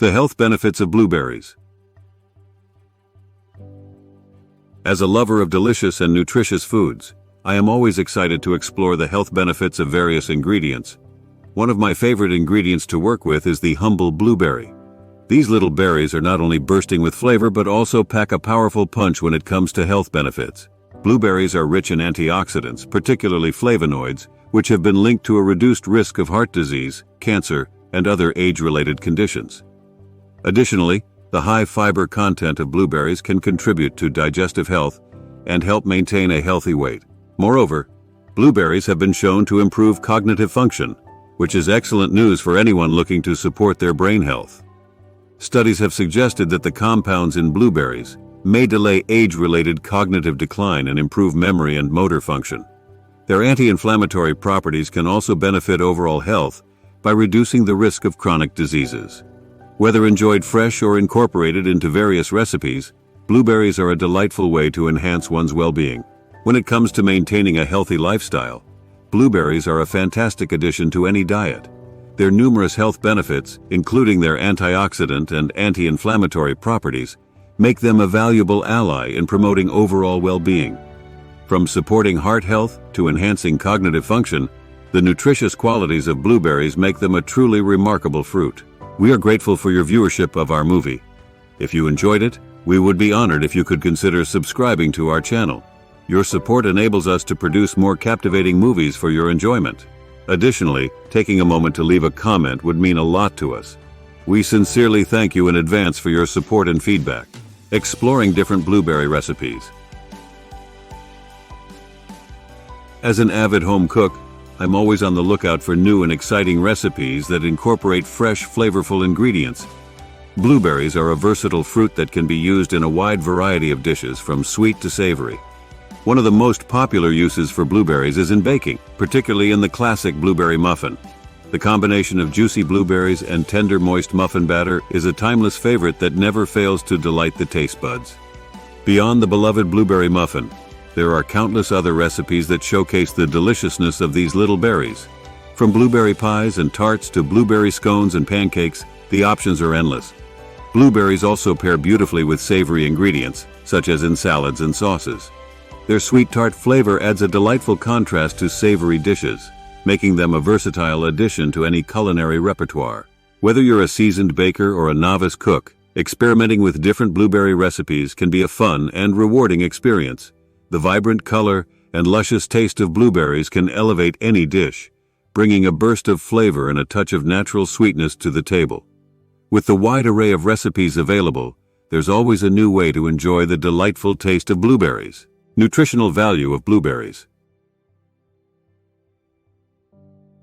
The health benefits of blueberries. As a lover of delicious and nutritious foods, I am always excited to explore the health benefits of various ingredients. One of my favorite ingredients to work with is the humble blueberry. These little berries are not only bursting with flavor but also pack a powerful punch when it comes to health benefits. Blueberries are rich in antioxidants, particularly flavonoids, which have been linked to a reduced risk of heart disease, cancer, and other age-related conditions. Additionally, the high fiber content of blueberries can contribute to digestive health and help maintain a healthy weight. Moreover, blueberries have been shown to improve cognitive function, which is excellent news for anyone looking to support their brain health. Studies have suggested that the compounds in blueberries may delay age-related cognitive decline and improve memory and motor function. Their anti-inflammatory properties can also benefit overall health by reducing the risk of chronic diseases. Whether enjoyed fresh or incorporated into various recipes, blueberries are a delightful way to enhance one's well-being. When it comes to maintaining a healthy lifestyle, blueberries are a fantastic addition to any diet. Their numerous health benefits, including their antioxidant and anti-inflammatory properties, make them a valuable ally in promoting overall well-being. From supporting heart health to enhancing cognitive function, the nutritious qualities of blueberries make them a truly remarkable fruit. We are grateful for your viewership of our movie. If you enjoyed it, we would be honored if you could consider subscribing to our channel. Your support enables us to produce more captivating movies for your enjoyment. Additionally, taking a moment to leave a comment would mean a lot to us. We sincerely thank you in advance for your support and feedback. Exploring different blueberry recipes. As an avid home cook, I'm always on the lookout for new and exciting recipes that incorporate fresh, flavorful ingredients. Blueberries are a versatile fruit that can be used in a wide variety of dishes, from sweet to savory. One of the most popular uses for blueberries is in baking, particularly in the classic blueberry muffin. The combination of juicy blueberries and tender, moist muffin batter is a timeless favorite that never fails to delight the taste buds. Beyond the beloved blueberry muffin, there are countless other recipes that showcase the deliciousness of these little berries. From blueberry pies and tarts to blueberry scones and pancakes, the options are endless. Blueberries also pair beautifully with savory ingredients, such as in salads and sauces. Their sweet tart flavor adds a delightful contrast to savory dishes, making them a versatile addition to any culinary repertoire. Whether you're a seasoned baker or a novice cook, experimenting with different blueberry recipes can be a fun and rewarding experience. The vibrant color and luscious taste of blueberries can elevate any dish, bringing a burst of flavor and a touch of natural sweetness to the table. With the wide array of recipes available, there's always a new way to enjoy the delightful taste of blueberries. Nutritional value of blueberries.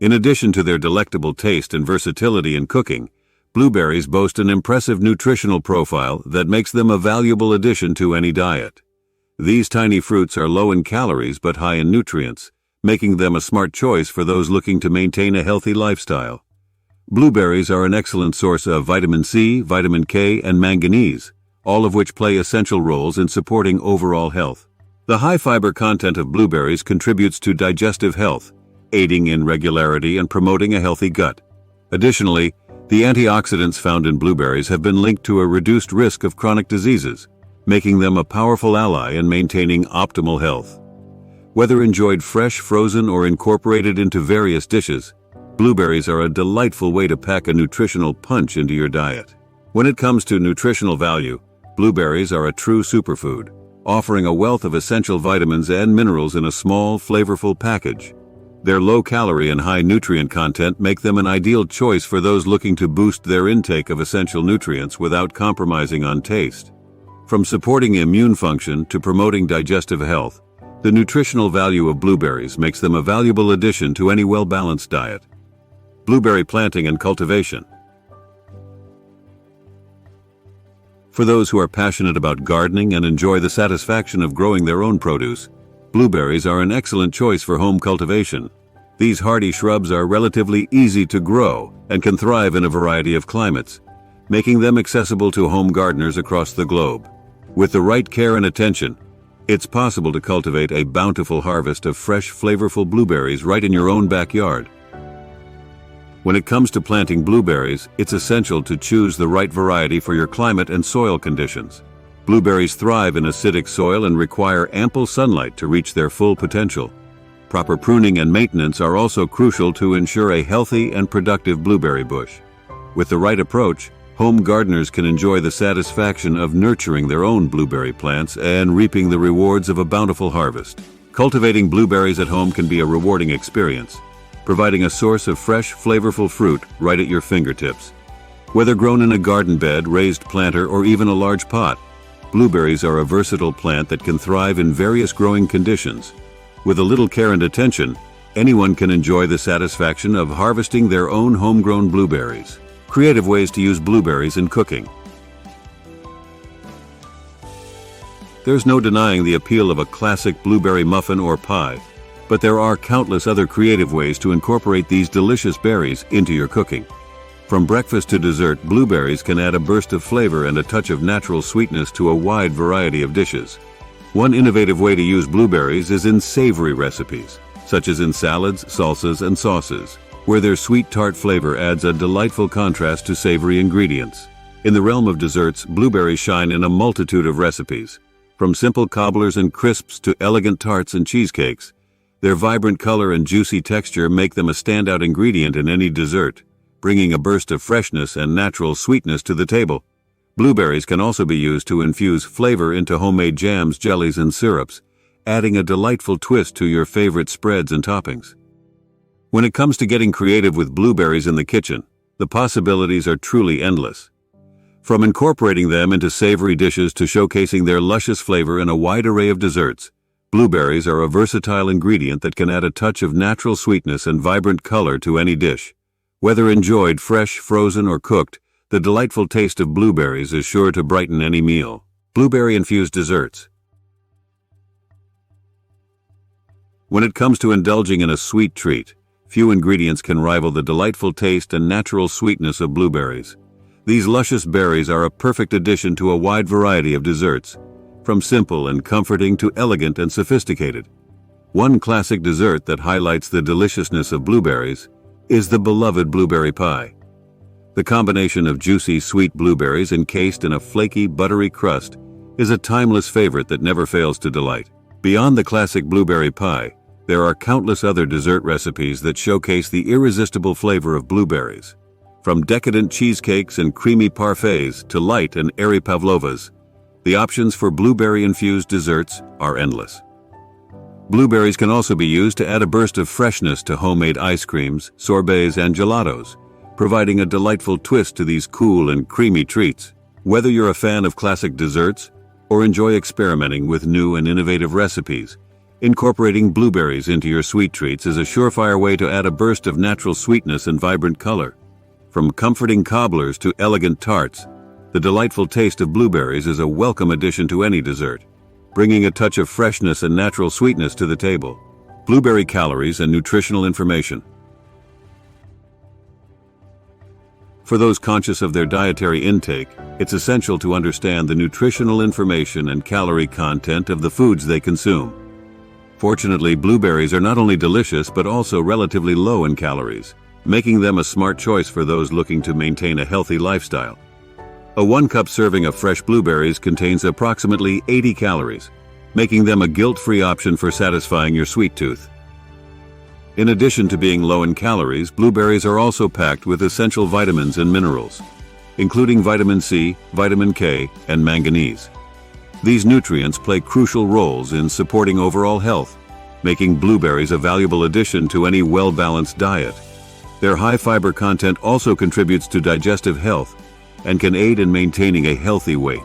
In addition to their delectable taste and versatility in cooking, blueberries boast an impressive nutritional profile that makes them a valuable addition to any diet. These tiny fruits are low in calories but high in nutrients, making them a smart choice for those looking to maintain a healthy lifestyle. Blueberries are an excellent source of vitamin C, vitamin K, and manganese, all of which play essential roles in supporting overall health. The high fiber content of blueberries contributes to digestive health, aiding in regularity and promoting a healthy gut. Additionally, the antioxidants found in blueberries have been linked to a reduced risk of chronic diseases, making them a powerful ally in maintaining optimal health. Whether enjoyed fresh, frozen, or incorporated into various dishes, blueberries are a delightful way to pack a nutritional punch into your diet. When it comes to nutritional value, blueberries are a true superfood, offering a wealth of essential vitamins and minerals in a small, flavorful package. Their low calorie and high nutrient content make them an ideal choice for those looking to boost their intake of essential nutrients without compromising on taste. From supporting immune function to promoting digestive health, the nutritional value of blueberries makes them a valuable addition to any well-balanced diet. Blueberry planting and cultivation. For those who are passionate about gardening and enjoy the satisfaction of growing their own produce, blueberries are an excellent choice for home cultivation. These hardy shrubs are relatively easy to grow and can thrive in a variety of climates, making them accessible to home gardeners across the globe. With the right care and attention, it's possible to cultivate a bountiful harvest of fresh, flavorful blueberries right in your own backyard. When it comes to planting blueberries, it's essential to choose the right variety for your climate and soil conditions. Blueberries thrive in acidic soil and require ample sunlight to reach their full potential. Proper pruning and maintenance are also crucial to ensure a healthy and productive blueberry bush. With the right approach, home gardeners can enjoy the satisfaction of nurturing their own blueberry plants and reaping the rewards of a bountiful harvest. Cultivating blueberries at home can be a rewarding experience, providing a source of fresh, flavorful fruit right at your fingertips. Whether grown in a garden bed, raised planter, or even a large pot, blueberries are a versatile plant that can thrive in various growing conditions. With a little care and attention, anyone can enjoy the satisfaction of harvesting their own homegrown blueberries. Creative ways to use blueberries in cooking. There's no denying the appeal of a classic blueberry muffin or pie, but there are countless other creative ways to incorporate these delicious berries into your cooking. From breakfast to dessert, blueberries can add a burst of flavor and a touch of natural sweetness to a wide variety of dishes. One innovative way to use blueberries is in savory recipes, such as in salads, salsas, and sauces, where their sweet tart flavor adds a delightful contrast to savory ingredients. In the realm of desserts, blueberries shine in a multitude of recipes. From simple cobblers and crisps to elegant tarts and cheesecakes, their vibrant color and juicy texture make them a standout ingredient in any dessert, bringing a burst of freshness and natural sweetness to the table. Blueberries can also be used to infuse flavor into homemade jams, jellies, and syrups, adding a delightful twist to your favorite spreads and toppings. When it comes to getting creative with blueberries in the kitchen, the possibilities are truly endless. From incorporating them into savory dishes to showcasing their luscious flavor in a wide array of desserts, blueberries are a versatile ingredient that can add a touch of natural sweetness and vibrant color to any dish. Whether enjoyed fresh, frozen, or cooked, the delightful taste of blueberries is sure to brighten any meal. Blueberry-infused desserts. When it comes to indulging in a sweet treat, few ingredients can rival the delightful taste and natural sweetness of blueberries. These luscious berries are a perfect addition to a wide variety of desserts, from simple and comforting to elegant and sophisticated. One classic dessert that highlights the deliciousness of blueberries is the beloved blueberry pie. The combination of juicy, sweet blueberries encased in a flaky, buttery crust is a timeless favorite that never fails to delight. Beyond the classic blueberry pie, there are countless other dessert recipes that showcase the irresistible flavor of blueberries. From decadent cheesecakes and creamy parfaits to light and airy pavlovas, the options for blueberry-infused desserts are endless. Blueberries can also be used to add a burst of freshness to homemade ice creams, sorbets, and gelatos, providing a delightful twist to these cool and creamy treats. Whether you're a fan of classic desserts or enjoy experimenting with new and innovative recipes, incorporating blueberries into your sweet treats is a surefire way to add a burst of natural sweetness and vibrant color. From comforting cobblers to elegant tarts, the delightful taste of blueberries is a welcome addition to any dessert, bringing a touch of freshness and natural sweetness to the table. Blueberry calories and nutritional information. For those conscious of their dietary intake, it's essential to understand the nutritional information and calorie content of the foods they consume. Fortunately, blueberries are not only delicious but also relatively low in calories, making them a smart choice for those looking to maintain a healthy lifestyle. A 1-cup serving of fresh blueberries contains approximately 80 calories, making them a guilt-free option for satisfying your sweet tooth. In addition to being low in calories, blueberries are also packed with essential vitamins and minerals, including vitamin C, vitamin K, and manganese. These nutrients play crucial roles in supporting overall health, making blueberries a valuable addition to any well-balanced diet. Their high fiber content also contributes to digestive health and can aid in maintaining a healthy weight.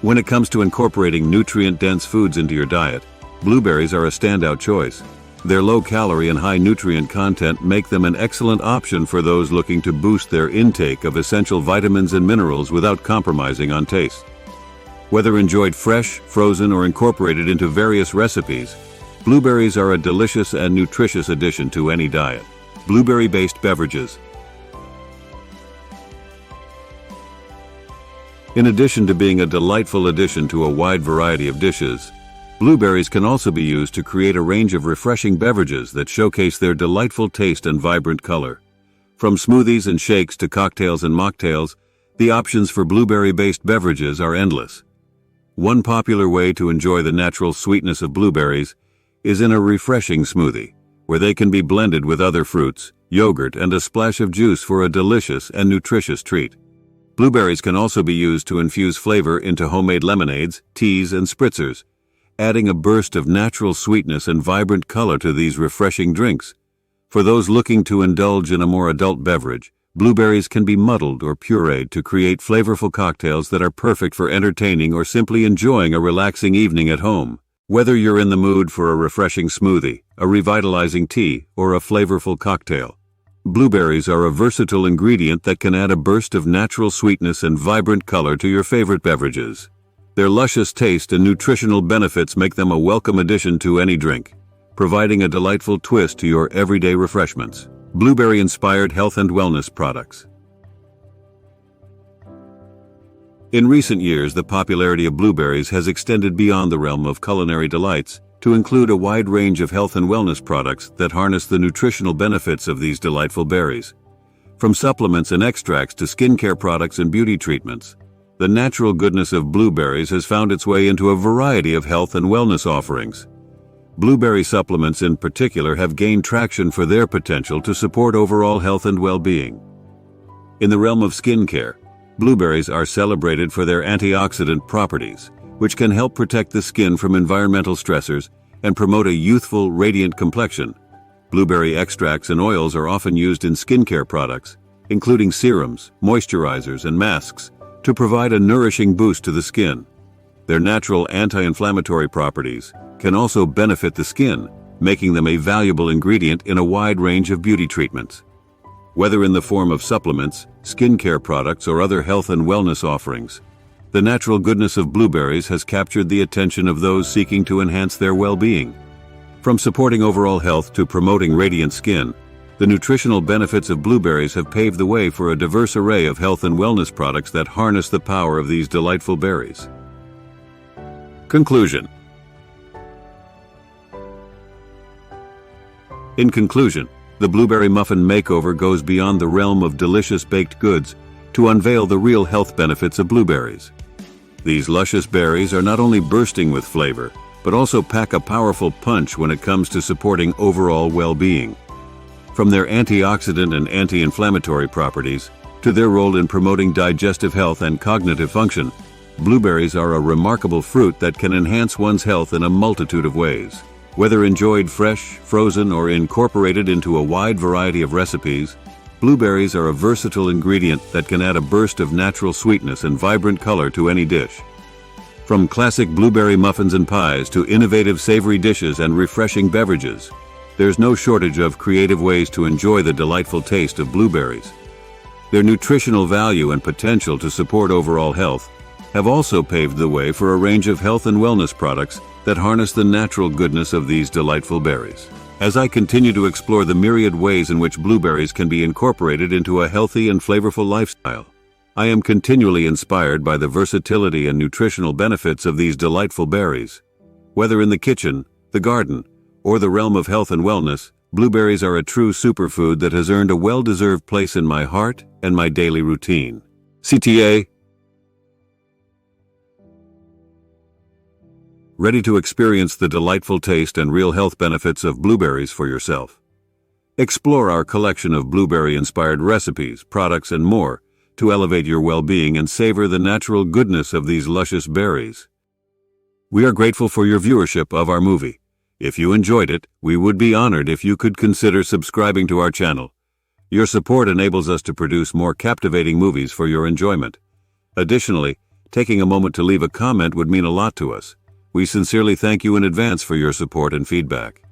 When it comes to incorporating nutrient-dense foods into your diet, blueberries are a standout choice. Their low-calorie and high nutrient content make them an excellent option for those looking to boost their intake of essential vitamins and minerals without compromising on taste. Whether enjoyed fresh, frozen, or incorporated into various recipes, blueberries are a delicious and nutritious addition to any diet. Blueberry-based beverages. In addition to being a delightful addition to a wide variety of dishes, blueberries can also be used to create a range of refreshing beverages that showcase their delightful taste and vibrant color. From smoothies and shakes to cocktails and mocktails, the options for blueberry-based beverages are endless. One popular way to enjoy the natural sweetness of blueberries is in a refreshing smoothie, where they can be blended with other fruits, yogurt, and a splash of juice for a delicious and nutritious treat. Blueberries can also be used to infuse flavor into homemade lemonades, teas, and spritzers, adding a burst of natural sweetness and vibrant color to these refreshing drinks. For those looking to indulge in a more adult beverage, blueberries can be muddled or pureed to create flavorful cocktails that are perfect for entertaining or simply enjoying a relaxing evening at home. Whether you're in the mood for a refreshing smoothie, a revitalizing tea, or a flavorful cocktail, blueberries are a versatile ingredient that can add a burst of natural sweetness and vibrant color to your favorite beverages. Their luscious taste and nutritional benefits make them a welcome addition to any drink, providing a delightful twist to your everyday refreshments. Blueberry-inspired health and wellness products. In recent years, the popularity of blueberries has extended beyond the realm of culinary delights to include a wide range of health and wellness products that harness the nutritional benefits of these delightful berries. From supplements and extracts to skincare products and beauty treatments, the natural goodness of blueberries has found its way into a variety of health and wellness offerings. Blueberry supplements in particular have gained traction for their potential to support overall health and well-being. In the realm of skincare, blueberries are celebrated for their antioxidant properties, which can help protect the skin from environmental stressors and promote a youthful, radiant complexion. Blueberry extracts and oils are often used in skincare products, including serums, moisturizers, and masks, to provide a nourishing boost to the skin. Their natural anti-inflammatory properties can also benefit the skin, making them a valuable ingredient in a wide range of beauty treatments. Whether in the form of supplements, skincare products, or other health and wellness offerings, the natural goodness of blueberries has captured the attention of those seeking to enhance their well-being. From supporting overall health to promoting radiant skin, the nutritional benefits of blueberries have paved the way for a diverse array of health and wellness products that harness the power of these delightful berries. Conclusion. In conclusion, the Blueberry Muffin Makeover goes beyond the realm of delicious baked goods to unveil the real health benefits of blueberries. These luscious berries are not only bursting with flavor, but also pack a powerful punch when it comes to supporting overall well-being. From their antioxidant and anti-inflammatory properties to their role in promoting digestive health and cognitive function, blueberries are a remarkable fruit that can enhance one's health in a multitude of ways. Whether enjoyed fresh, frozen, or incorporated into a wide variety of recipes, blueberries are a versatile ingredient that can add a burst of natural sweetness and vibrant color to any dish. From classic blueberry muffins and pies to innovative savory dishes and refreshing beverages, there's no shortage of creative ways to enjoy the delightful taste of blueberries. Their nutritional value and potential to support overall health have also paved the way for a range of health and wellness products that harness the natural goodness of these delightful berries. As I continue to explore the myriad ways in which blueberries can be incorporated into a healthy and flavorful lifestyle, I am continually inspired by the versatility and nutritional benefits of these delightful berries. Whether in the kitchen, the garden, or the realm of health and wellness, blueberries are a true superfood that has earned a well-deserved place in my heart and my daily routine. CTA. Ready to experience the delightful taste and real health benefits of blueberries for yourself? Explore our collection of blueberry-inspired recipes, products, and more to elevate your well-being and savor the natural goodness of these luscious berries. We are grateful for your viewership of our movie. If you enjoyed it, we would be honored if you could consider subscribing to our channel. Your support enables us to produce more captivating movies for your enjoyment. Additionally, taking a moment to leave a comment would mean a lot to us. We sincerely thank you in advance for your support and feedback.